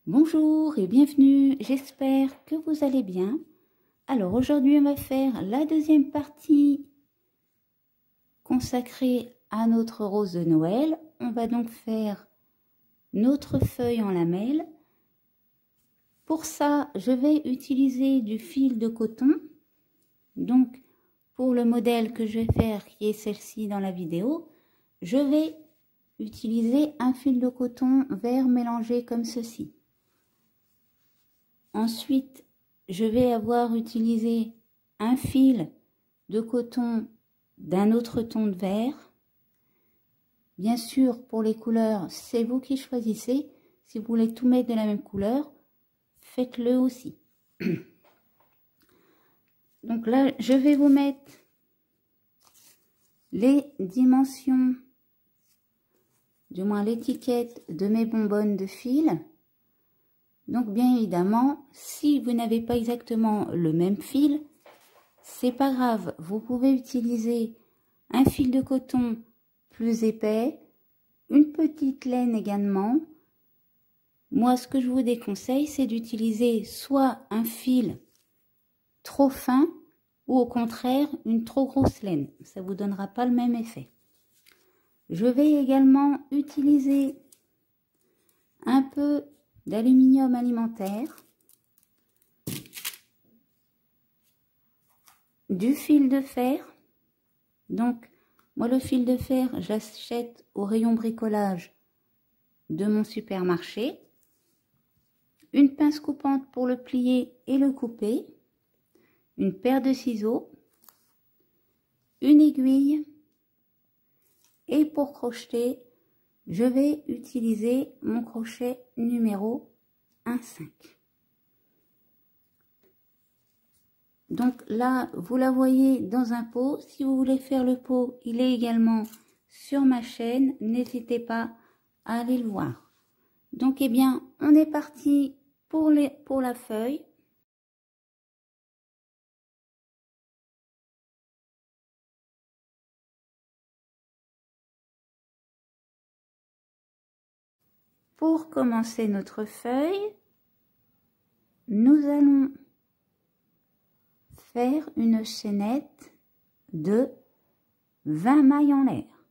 Bonjour et bienvenue, j'espère que vous allez bien. Alors aujourd'hui on va faire la deuxième partie consacrée à notre rose de Noël. On va donc faire notre feuille en lamelles. Pour ça, je vais utiliser du fil de coton. Donc pour le modèle que je vais faire, qui est celle-ci dans la vidéo, je vais utiliser un fil de coton vert mélangé comme ceci. Ensuite, je vais avoir utilisé un fil de coton d'un autre ton de vert. Bien sûr, pour les couleurs, c'est vous qui choisissez. Si vous voulez tout mettre de la même couleur, faites-le aussi. Donc là, je vais vous mettre les dimensions, du moins l'étiquette de mes bonbonnes de fil. Donc bien évidemment, si vous n'avez pas exactement le même fil, c'est pas grave, vous pouvez utiliser un fil de coton plus épais, une petite laine également. Moi, ce que je vous déconseille, c'est d'utiliser soit un fil trop fin ou au contraire une trop grosse laine. Ça vous donnera pas le même effet. Je vais également utiliser un peu d'aluminium alimentaire, du fil de fer. Donc, moi, le fil de fer, j'achète au rayon bricolage de mon supermarché. Une pince coupante pour le plier et le couper. Une paire de ciseaux. Une aiguille. Et pour crocheter, je vais utiliser mon crochet numéro 1,5. Donc là, vous la voyez dans un pot. Si vous voulez faire le pot, il est également sur ma chaîne. N'hésitez pas à aller le voir. Donc, eh bien, on est parti pour la feuille. Pour commencer notre feuille, nous allons faire une chaînette de 20 mailles en l'air.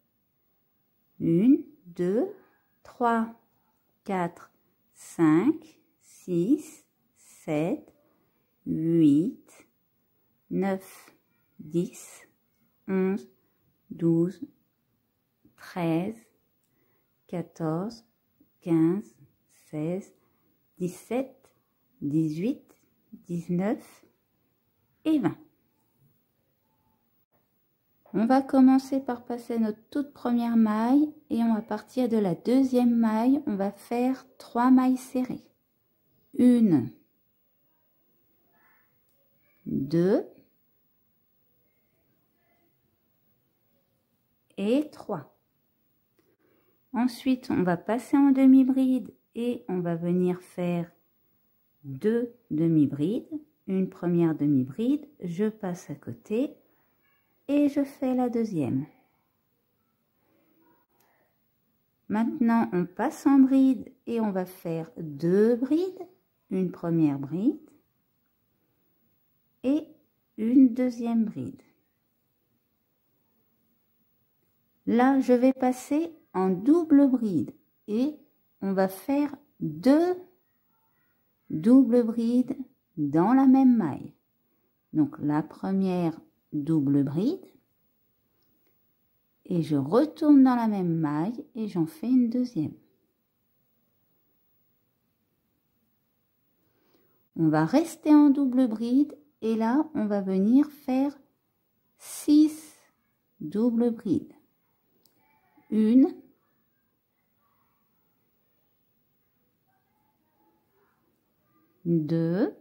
1, 2, 3, 4, 5, 6, 7, 8, 9, 10, 11, 12, 13, 14, 15, 16, 17, 18, 19 et 20. On va commencer par passer notre toute première maille et on va partir de la deuxième maille. On va faire 3 mailles serrées. 1, 2 et 3. Ensuite, on va passer en demi-bride et on va venir faire 2 demi-brides. Une première demi-bride, je passe à côté et je fais la deuxième. Maintenant, on passe en bride et on va faire 2 brides. Une première bride et une deuxième bride. Là, je vais passer en double bride et on va faire 2 doubles brides dans la même maille. Donc la première double bride et je retourne dans la même maille et j'en fais une deuxième. On va rester en double bride et là on va venir faire 6 doubles brides. 1, 2,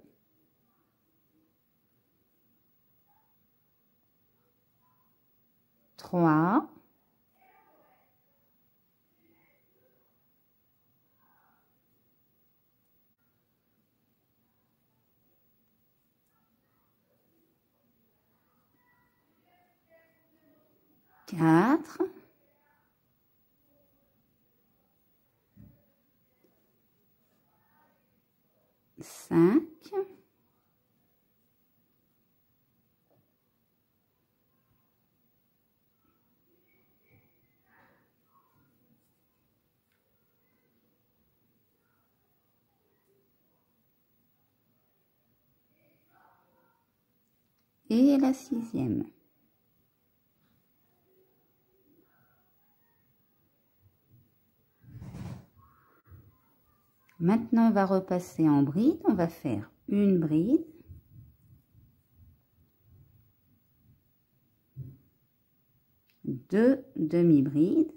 3, 4, 5, 5, et la 6e. Maintenant, on va repasser en bride. On va faire une bride, deux demi-brides,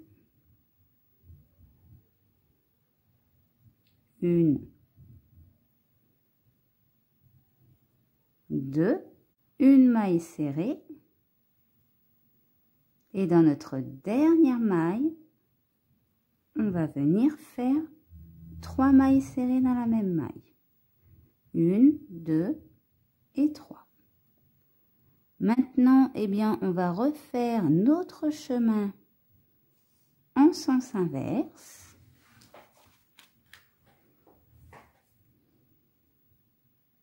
une, deux, une maille serrée, et dans notre dernière maille, on va venir faire 3 mailles serrées dans la même maille. 1, 2 et 3. Maintenant, eh bien, on va refaire notre chemin en sens inverse.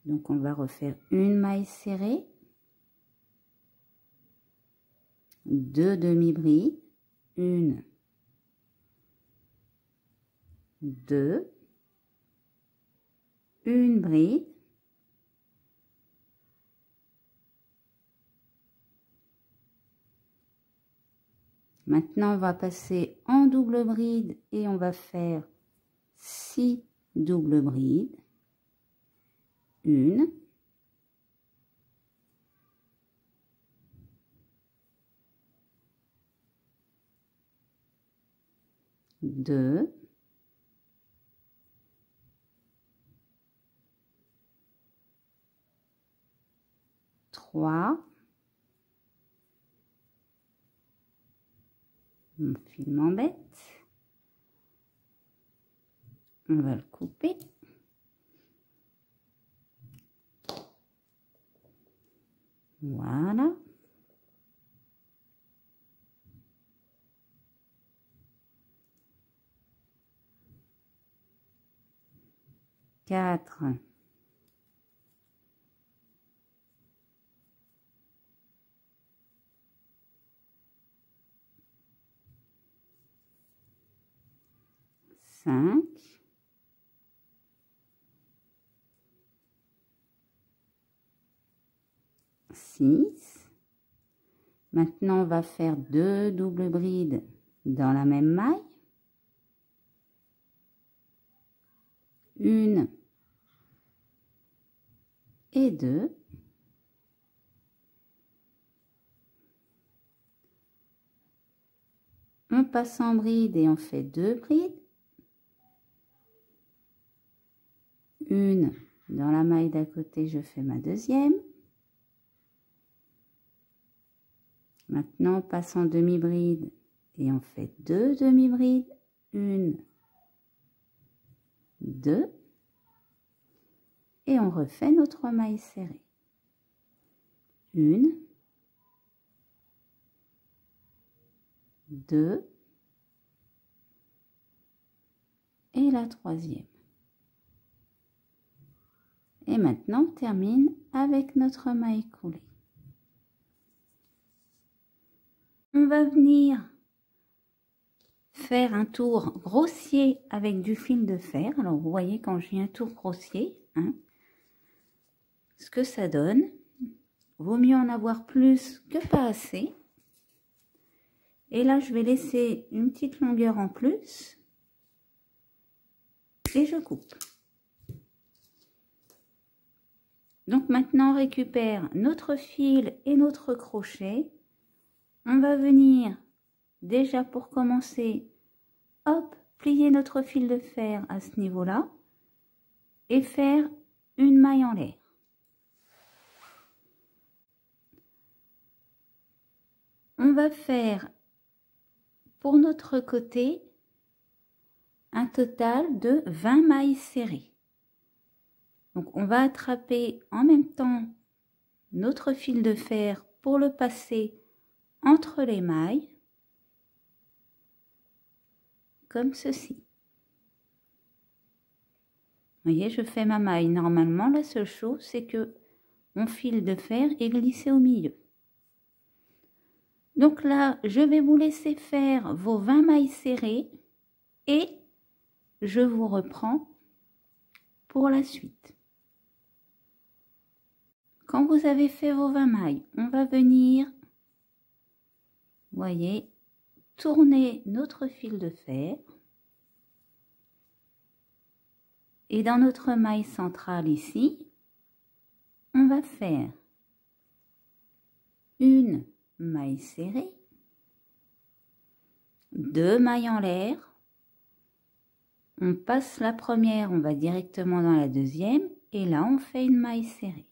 Donc, on va refaire une maille serrée, 2 demi-brides, 1, 2, une bride, maintenant on va passer en double bride et on va faire 6 doubles brides, 1, 2, 3, mon fil m'embête, on va le couper, voilà, 4, 5, 6. Maintenant, on va faire 2 doubles brides dans la même maille. 1 et 2. On passe en bride et on fait 2 brides. 1 dans la maille d'à côté, je fais ma deuxième. Maintenant, on passe en demi-bride et on fait 2 demi-brides. 1, 2. Et on refait nos 3 mailles serrées. 1, 2 et la 3e. Et maintenant, on termine avec notre maille coulée. On va venir faire un tour grossier avec du fil de fer. Alors, vous voyez quand je viens un tour grossier, hein, ce que ça donne. Vaut mieux en avoir plus que pas assez. Et là, je vais laisser une petite longueur en plus. Et je coupe. Donc maintenant, on récupère notre fil et notre crochet. On va venir, déjà pour commencer, hop, plier notre fil de fer à ce niveau-là et faire une maille en l'air. On va faire pour notre côté un total de 20 mailles serrées. Donc on va attraper en même temps notre fil de fer pour le passer entre les mailles, comme ceci. Vous voyez, je fais ma maille. Normalement, la seule chose, c'est que mon fil de fer est glissé au milieu. Donc là, je vais vous laisser faire vos 20 mailles serrées et je vous reprends pour la suite. Quand vous avez fait vos 20 mailles, on va venir, vous voyez, tourner notre fil de fer. Et dans notre maille centrale ici, on va faire une maille serrée, 2 mailles en l'air, on passe la première, on va directement dans la deuxième, et là on fait une maille serrée.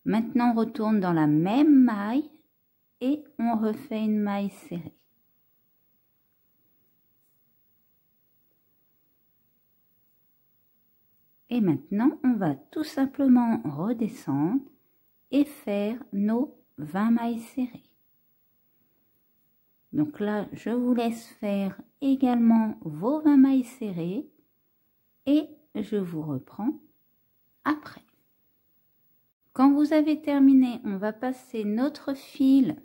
Maintenant on retourne dans la même maille et on refait une maille serrée. Et maintenant on va tout simplement redescendre et faire nos 20 mailles serrées. Donc là, je vous laisse faire également vos 20 mailles serrées et je vous reprends après. Quand vous avez terminé, on va passer notre fil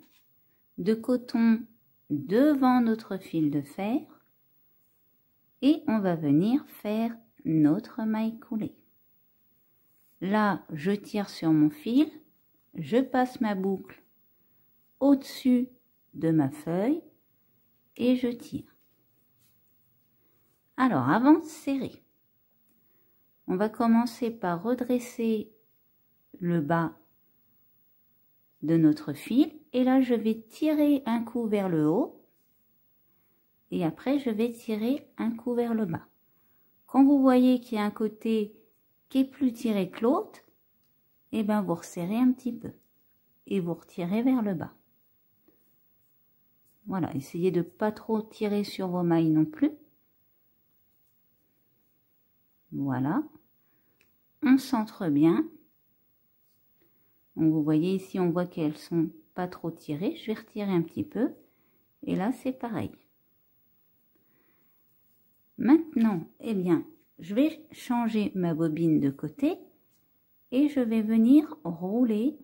de coton devant notre fil de fer et on va venir faire notre maille coulée. Là, je tire sur mon fil, je passe ma boucle au-dessus de ma feuille et je tire. Alors avant de serrer, on va commencer par redresser le bas de notre fil et là je vais tirer un coup vers le haut et après je vais tirer un coup vers le bas. Quand vous voyez qu'il y a un côté qui est plus tiré que l'autre, et bien vous resserrez un petit peu et vous retirez vers le bas. Voilà, essayez de ne pas trop tirer sur vos mailles non plus. Voilà. On centre bien. Donc vous voyez ici, on voit qu'elles sont pas trop tirées. Je vais retirer un petit peu. Et là, c'est pareil. Maintenant, eh bien, je vais changer ma bobine de côté. Et je vais venir rouler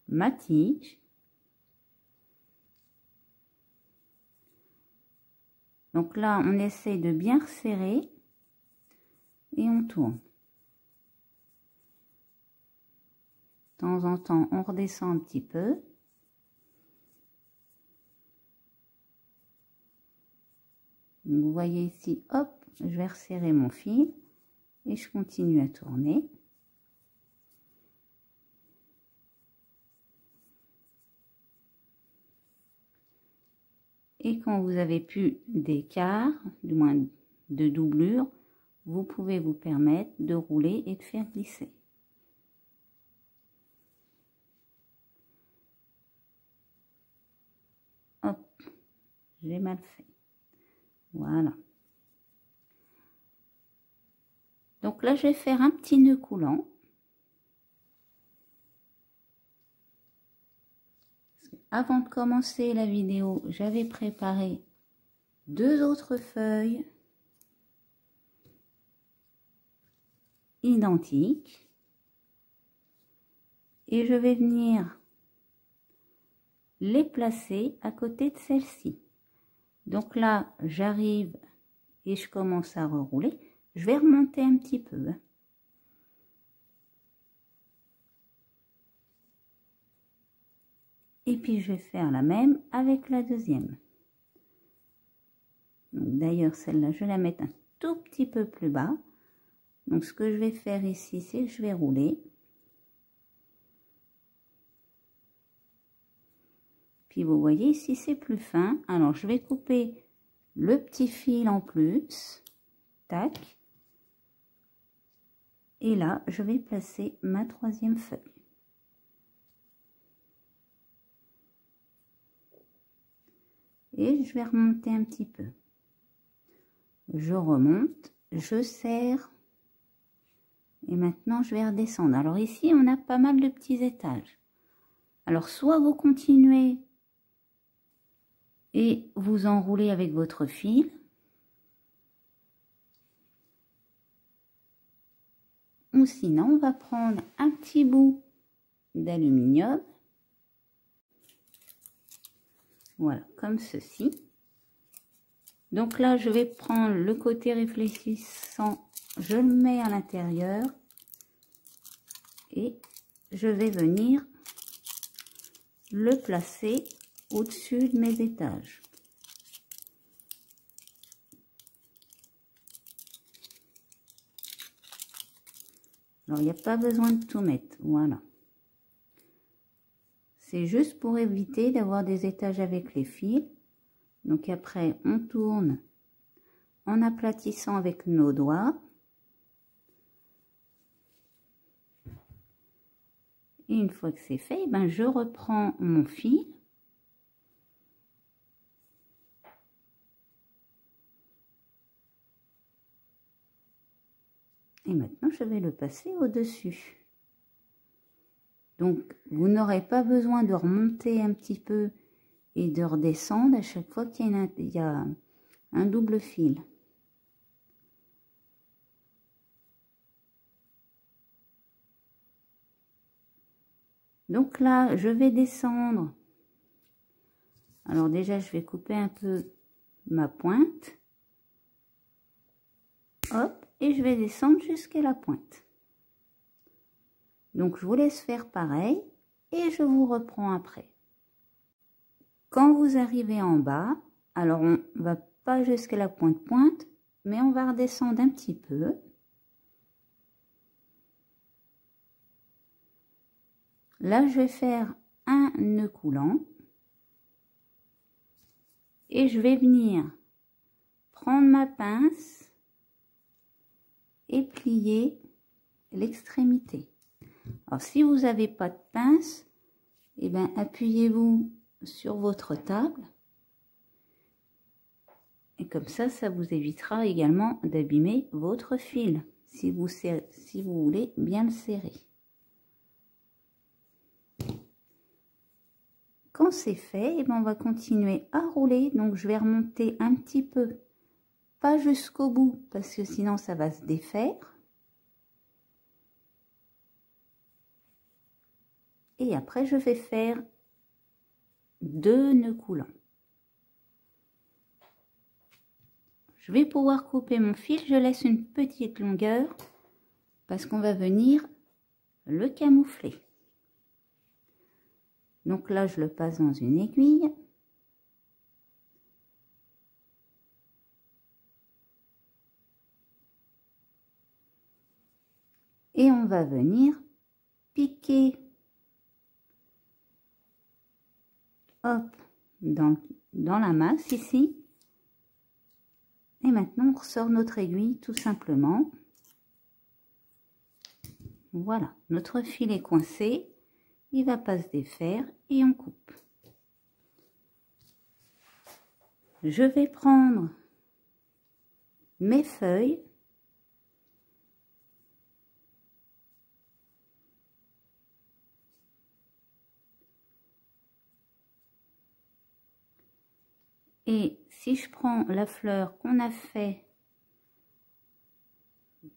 ma tige. Donc là, on essaye de bien resserrer et on tourne. De temps en temps, on redescend un petit peu. Donc vous voyez ici, hop, je vais resserrer mon fil et je continue à tourner. Et quand vous avez plus d'écart, du moins de doublure, vous pouvez vous permettre de rouler et de faire glisser. Hop, j'ai mal fait. Voilà. Donc là, je vais faire un petit nœud coulant. Avant de commencer la vidéo, j'avais préparé 2 autres feuilles identiques et je vais venir les placer à côté de celle-ci. Donc là, j'arrive et je commence à rerouler. Je vais remonter un petit peu. Et puis je vais faire la même avec la deuxième. D'ailleurs celle-là je vais la mettre un tout petit peu plus bas. Donc ce que je vais faire ici, c'est que je vais rouler. Puis vous voyez ici c'est plus fin. Alors je vais couper le petit fil en plus. Tac. Et là je vais placer ma troisième feuille. Et je vais remonter un petit peu. Je remonte, je serre. Et maintenant, je vais redescendre. Alors ici, on a pas mal de petits étages. Alors, soit vous continuez et vous enroulez avec votre fil. Ou sinon, on va prendre un petit bout d'aluminium. Voilà, comme ceci. Donc là, je vais prendre le côté réfléchissant, je le mets à l'intérieur et je vais venir le placer au-dessus de mes étages. Alors, il n'y a pas besoin de tout mettre, voilà. C'est juste pour éviter d'avoir des étages avec les fils. Donc après, on tourne en aplatissant avec nos doigts. Et une fois que c'est fait, ben, je reprends mon fil. Et maintenant, je vais le passer au-dessus. Donc, vous n'aurez pas besoin de remonter un petit peu et de redescendre à chaque fois qu'il y a un double fil. Donc là, je vais descendre. Alors déjà, je vais couper un peu ma pointe. Hop, et je vais descendre jusqu'à la pointe. Donc, je vous laisse faire pareil et je vous reprends après. Quand vous arrivez en bas, alors on va pas jusqu'à la pointe, mais on va redescendre un petit peu. Là, je vais faire un nœud coulant et je vais venir prendre ma pince et plier l'extrémité. Alors, si vous n'avez pas de pince, eh bien, appuyez-vous sur votre table. Et comme ça, ça vous évitera également d'abîmer votre fil, si vous voulez bien le serrer. Quand c'est fait, eh bien, on va continuer à rouler. Donc, je vais remonter un petit peu, pas jusqu'au bout, parce que sinon, ça va se défaire. Et après, je vais faire 2 nœuds coulants. Je vais pouvoir couper mon fil. Je laisse une petite longueur parce qu'on va venir le camoufler. Donc là, je le passe dans une aiguille. Et on va venir piquer, hop, dans la masse ici. Et maintenant, on ressort notre aiguille tout simplement. Voilà, notre fil est coincé. Il ne va pas se défaire et on coupe. Je vais prendre mes feuilles. Et si je prends la fleur qu'on a fait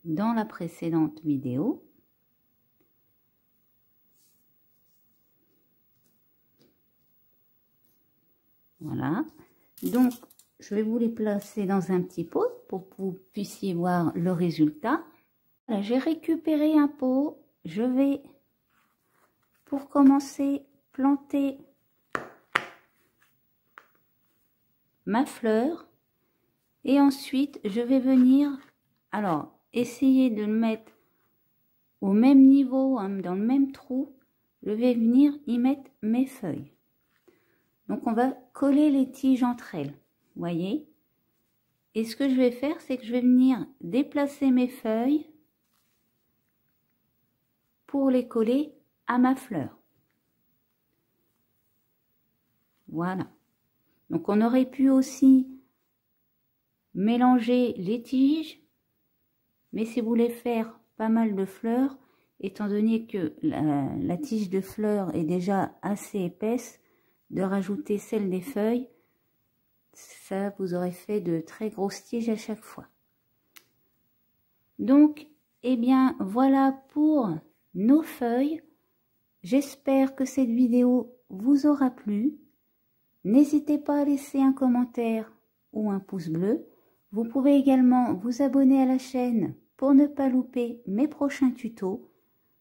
dans la précédente vidéo, voilà, donc je vais vous les placer dans un petit pot pour que vous puissiez voir le résultat. Voilà, j'ai récupéré un pot, je vais pour commencer planter ma fleur et ensuite je vais venir essayer de le mettre au même niveau, hein, dans le même trou. Je vais venir y mettre mes feuilles. Donc on va coller les tiges entre elles, voyez. Et ce que je vais faire, c'est que je vais venir déplacer mes feuilles pour les coller à ma fleur. Voilà. Donc on aurait pu aussi mélanger les tiges, mais si vous voulez faire pas mal de fleurs, étant donné que la tige de fleurs est déjà assez épaisse, de rajouter celle des feuilles, ça vous aurait fait de très grosses tiges à chaque fois. Donc, eh bien, voilà pour nos feuilles. J'espère que cette vidéo vous aura plu. N'hésitez pas à laisser un commentaire ou un pouce bleu. Vous pouvez également vous abonner à la chaîne pour ne pas louper mes prochains tutos.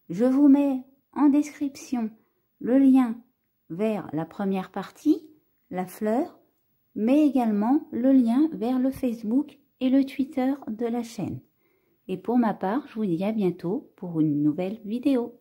Je vous mets en description le lien vers la première partie, la fleur, mais également le lien vers le Facebook et le Twitter de la chaîne. Et pour ma part, je vous dis à bientôt pour une nouvelle vidéo.